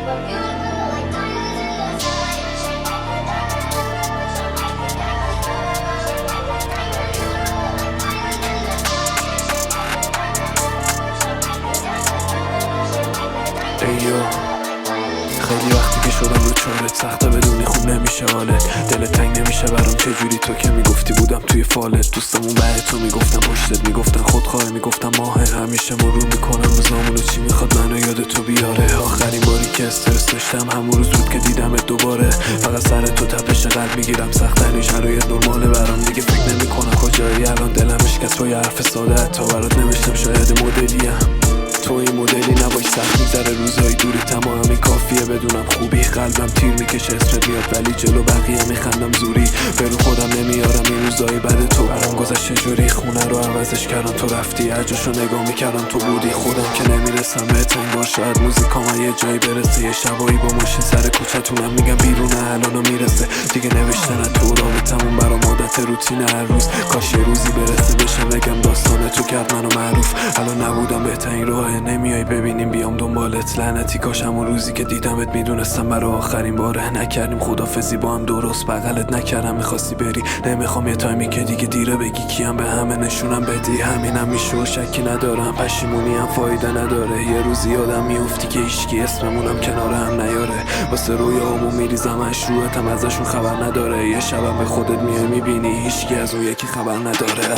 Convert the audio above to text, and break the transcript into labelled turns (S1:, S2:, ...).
S1: ایو خیلی وقتی که شدم رو چارت سخته بدونی خوب نمیشه حالت، دلت تنگ نمیشه برام چجوری تو که میگفتی بودم توی فالت. دوستمون به تو میگفتم پشتت میگفتن خودخواه میگفتم ماهه، همیشه مرور میکنم روزامونو چی میخواد منو یاد تو بیاره. آخرین باری که استرس داشتم همون روز بود که دیدمت دوباره، فقط سر تو تپش قلب میگیرم سخت‌ترین شرایط نرماله برام، دیگه فکر نمیکنم کجایی الان دلم اشکست با یه حرف ساده، حتی برات نوشتم شاید مدلیم تو این مدلی نباش، سخت میگذره روزهای دوری تمام همین کافیه بدونم خوبی، قلبم تیر میکشه اسمت میاد ولی جلو بقیه میخندم زوری، به رو خودم نمیارم این روزهای بعد تو برام گذشته جوری، خونه رو عوضش کردم تو رفتی، عجاشو نگاه میکردم تو بودی، خودم که نمیرسم بهت انگار شاید موزیکا من یه جایی برسه، یه شبایی با ماشین سر کوچه‌تونم میگم بیرونه الانو میرسه، دیگه نوشتن تو رابطمون برام عادت روتین هر روز، کاش یه روزی برسه بشه بگم داستان تو کرد منو معروف، الان نبودم بهترین راه نمیای ببینیم بیام دنبالت، لعنتی کاش همون روزی که دیدمت میدونستم برای آخرین باره، نکردیم خدافزی با هم درست بغلت نکردم میخواستی بری، نمیخوام یه تایمی که دیگه دیره بگی کیم به همه نشونم بدی، همینم میشه و شکی ندارم، پشیمونی هم فایده نداره، یه روزی آدم میافتی که هیچکی اسممونم کنار هم نیاره، واسه رویامون میریزم اشروتم ازشون خبر نداره، یه شبم به خودت میای میبینی هیچکی از اون یکی خبر نداره.